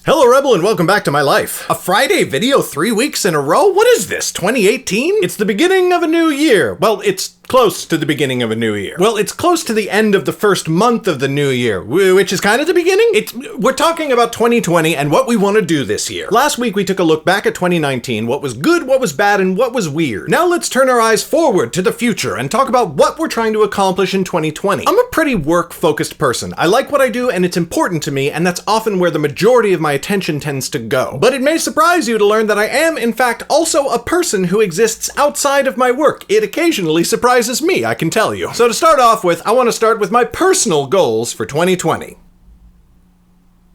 Hello Rebel and welcome back to my life. A Friday video 3 weeks in a row? What is this, 2018? It's the beginning of a new year. Well, it's close to the beginning of a new year. Well, it's close to the end of the first month of the new year, which is kind of the beginning. We're talking about 2020 and what we want to do this year. Last week we took a look back at 2019, what was good, what was bad, and what was weird. Now let's turn our eyes forward to the future and talk about what we're trying to accomplish in 2020. I'm a pretty work-focused person. I like what I do and it's important to me, and that's often where the majority of my attention tends to go. But it may surprise you to learn that I am, in fact, also a person who exists outside of my work. It occasionally surprises me, I can tell you. So to start off with, I want to start with my personal goals for 2020.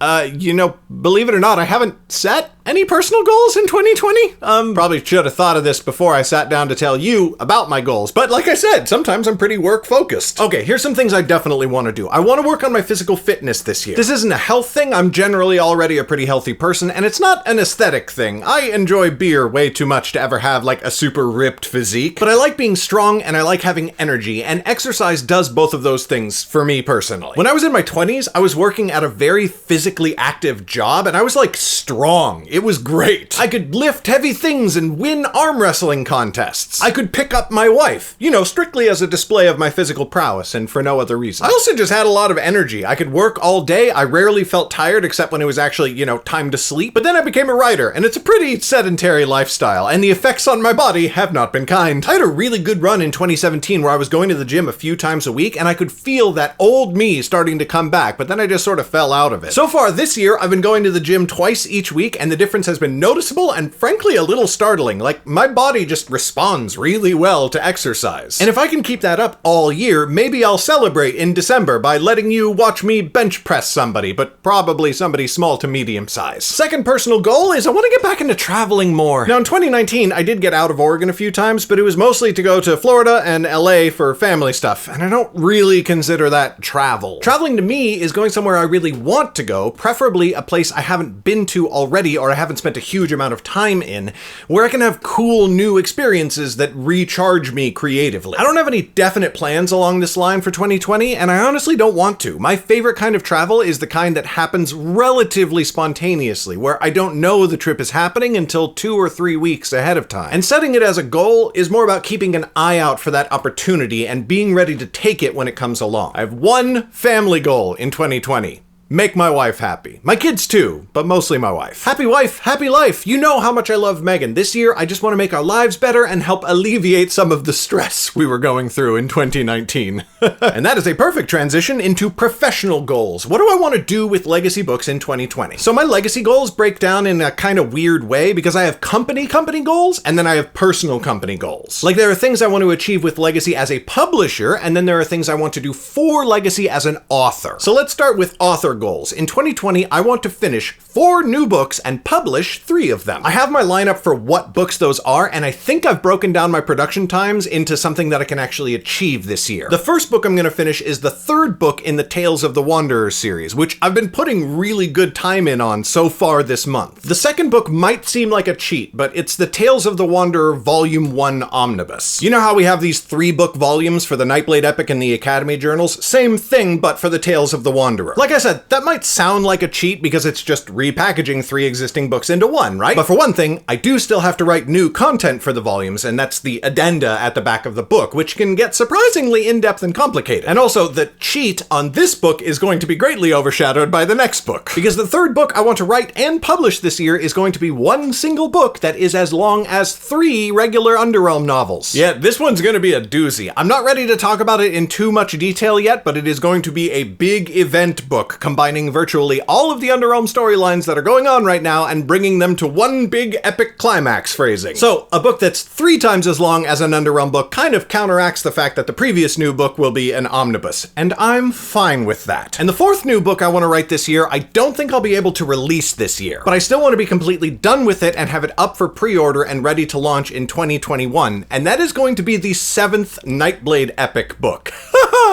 Believe it or not, I haven't set any personal goals in 2020. Probably should have thought of this before I sat down to tell you about my goals, but like I said, sometimes I'm pretty work focused. Okay, here's some things I definitely want to do. I want to work on my physical fitness this year. This isn't a health thing. I'm generally already a pretty healthy person, and it's not an aesthetic thing. I enjoy beer way too much to ever have like a super ripped physique, but I like being strong and I like having energy, and exercise does both of those things for me personally. When I was in my 20s, I was working at a very physically active job, and I was like strong. It was great. I could lift heavy things and win arm wrestling contests. I could pick up my wife, strictly as a display of my physical prowess and for no other reason. I also just had a lot of energy. I could work all day. I rarely felt tired except when it was actually, time to sleep. But then I became a writer, and it's a pretty sedentary lifestyle, and the effects on my body have not been kind. I had a really good run in 2017 where I was going to the gym a few times a week, and I could feel that old me starting to come back, but then I just sort of fell out of it. So far this year, I've been going to the gym twice each week, and the difference has been noticeable and frankly a little startling. Like, my body just responds really well to exercise. And if I can keep that up all year, maybe I'll celebrate in December by letting you watch me bench press somebody, but probably somebody small to medium size. Second personal goal is I want to get back into traveling more. Now in 2019, I did get out of Oregon a few times, but it was mostly to go to Florida and LA for family stuff, and I don't really consider that travel. Traveling to me is going somewhere I really want to go, preferably a place I haven't been to already or I haven't spent a huge amount of time in, where I can have cool new experiences that recharge me creatively. I don't have any definite plans along this line for 2020, and I honestly don't want to. My favorite kind of travel is the kind that happens relatively spontaneously, where I don't know the trip is happening until 2 or 3 weeks ahead of time. And setting it as a goal is more about keeping an eye out for that opportunity and being ready to take it when it comes along. I have one family goal in 2020. Make my wife happy. My kids too, but mostly my wife. Happy wife, happy life. You know how much I love Megan. This year, I just want to make our lives better and help alleviate some of the stress we were going through in 2019. And that is a perfect transition into professional goals. What do I want to do with legacy books in 2020? So my legacy goals break down in a kind of weird way because I have company goals and then I have personal company goals. Like, there are things I want to achieve with legacy as a publisher, and then there are things I want to do for legacy as an author. So let's start with author goals. In 2020, I want to finish 4 new books and publish 3 of them. I have my lineup for what books those are, and I think I've broken down my production times into something that I can actually achieve this year. The first book I'm going to finish is the 3rd book in the Tales of the Wanderer series, which I've been putting really good time in on so far this month. The second book might seem like a cheat, but it's the Tales of the Wanderer Volume 1 Omnibus. You know how we have these 3-book volumes for the Nightblade Epic and the Academy journals? Same thing, but for the Tales of the Wanderer. Like I said, that might sound like a cheat because it's just repackaging 3 existing books into one, right? But for one thing, I do still have to write new content for the volumes, and that's the addenda at the back of the book, which can get surprisingly in-depth and complicated. And also, the cheat on this book is going to be greatly overshadowed by the next book, because the 3rd book I want to write and publish this year is going to be one single book that is as long as 3 regular Underrealm novels. Yeah, this one's going to be a doozy. I'm not ready to talk about it in too much detail yet, but it is going to be a big event book combining virtually all of the Underrealm storylines that are going on right now and bringing them to one big epic climax phrasing. So, a book that's 3 times as long as an Underrealm book kind of counteracts the fact that the previous new book will be an omnibus, and I'm fine with that. And the 4th new book I want to write this year, I don't think I'll be able to release this year, but I still want to be completely done with it and have it up for pre-order and ready to launch in 2021, and that is going to be the 7th Nightblade Epic book.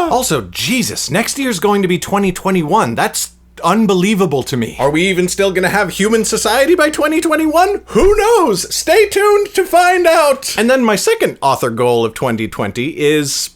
Also, Jesus, next year's going to be 2021. That's unbelievable to me. Are we even still gonna have human society by 2021? Who knows? Stay tuned to find out! And then my second author goal of 2020 is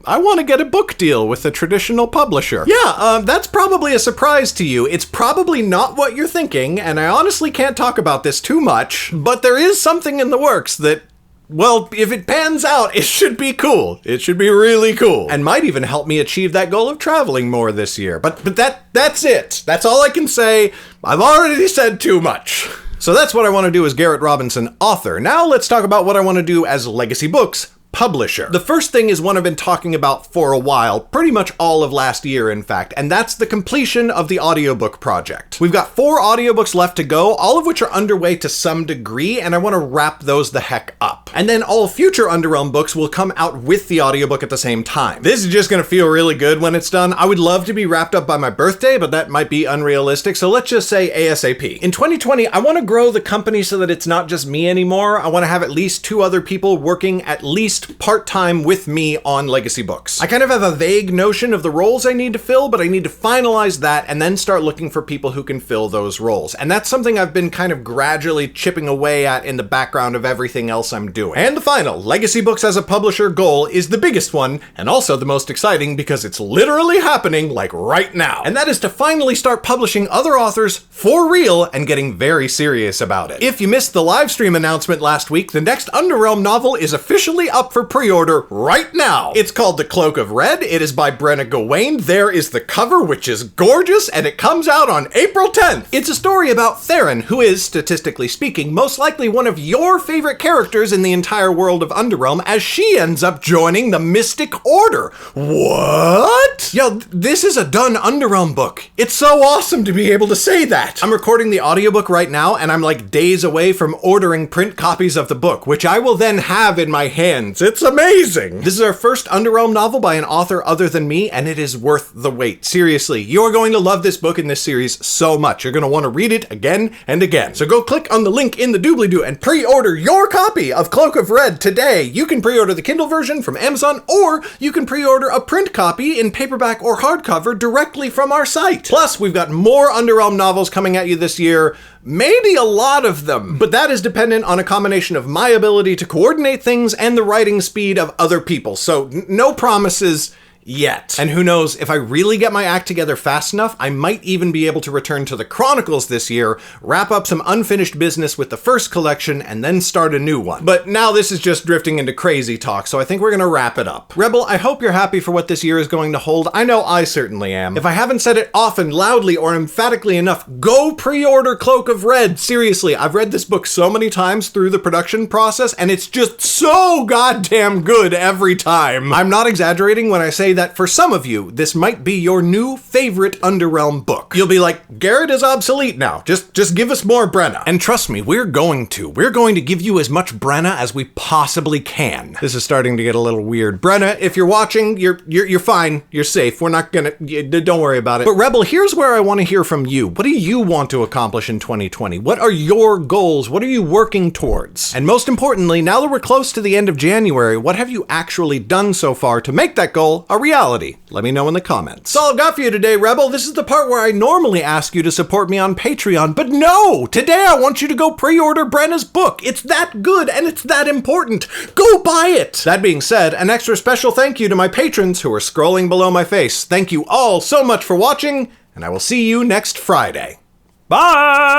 I want to get a book deal with a traditional publisher. Yeah, that's probably a surprise to you. It's probably not what you're thinking, and I honestly can't talk about this too much, but there is something in the works that, well, if it pans out, it should be cool. It should be really cool. And might even help me achieve that goal of traveling more this year. But that's it. That's all I can say. I've already said too much. So that's what I want to do as Garrett Robinson, author. Now let's talk about what I want to do as Legacy Books, publisher. The first thing is one I've been talking about for a while, pretty much all of last year, in fact, and that's the completion of the audiobook project. We've got 4 audiobooks left to go, all of which are underway to some degree, and I want to wrap those the heck up. And then all future Underrealm books will come out with the audiobook at the same time. This is just going to feel really good when it's done. I would love to be wrapped up by my birthday, but that might be unrealistic, so let's just say ASAP. In 2020, I want to grow the company so that it's not just me anymore. I want to have at least 2 other people working at least part-time with me on Legacy Books. I kind of have a vague notion of the roles I need to fill, but I need to finalize that and then start looking for people who can fill those roles. And that's something I've been kind of gradually chipping away at in the background of everything else I'm doing. And the final, Legacy Books as a publisher goal, is the biggest one, and also the most exciting because it's literally happening like right now. And that is to finally start publishing other authors for real and getting very serious about it. If you missed the live stream announcement last week, the next Underrealm novel is officially up for pre-order right now. It's called The Cloak of Red. It is by Brenna Gawain. There is the cover, which is gorgeous, and it comes out on April 10th. It's a story about Theron, who is, statistically speaking, most likely one of your favorite characters in the entire world of Underrealm, as she ends up joining the Mystic Order. What? Yo, this is a done Underrealm book. It's so awesome to be able to say that. I'm recording the audiobook right now, and I'm like days away from ordering print copies of the book, which I will then have in my hands. It's amazing! This is our first Underrealm novel by an author other than me, and it is worth the wait. Seriously, you're going to love this book in this series so much. You're going to want to read it again and again. So go click on the link in the doobly-doo and pre-order your copy of Cloak of Red today. You can pre-order the Kindle version from Amazon, or you can pre-order a print copy in paperback or hardcover directly from our site. Plus, we've got more Underrealm novels coming at you this year. Maybe a lot of them, but that is dependent on a combination of my ability to coordinate things and the writing speed of other people, so no promises yet. And who knows, if I really get my act together fast enough, I might even be able to return to the Chronicles this year, wrap up some unfinished business with the first collection, and then start a new one. But now this is just drifting into crazy talk, so I think we're gonna wrap it up. Rebel, I hope you're happy for what this year is going to hold. I know I certainly am. If I haven't said it often, loudly, or emphatically enough, go pre-order Cloak of Red. Seriously, I've read this book so many times through the production process, and it's just so goddamn good every time. I'm not exaggerating when I say that for some of you, this might be your new favorite Underrealm book. You'll be like, Garrett is obsolete now. Just give us more Brenna. And trust me, we're going to give you as much Brenna as we possibly can. This is starting to get a little weird. Brenna, if you're watching, you're fine. You're safe. We're not gonna, don't worry about it. But Rebel, here's where I want to hear from you. What do you want to accomplish in 2020? What are your goals? What are you working towards? And most importantly, now that we're close to the end of January, what have you actually done so far to make that goal a reality? Let me know in the comments. That's all I've got for you today, Rebel. This is the part where I normally ask you to support me on Patreon, but no! Today I want you to go pre-order Brenna's book. It's that good and it's that important. Go buy it! That being said, an extra special thank you to my patrons who are scrolling below my face. Thank you all so much for watching, and I will see you next Friday. Bye!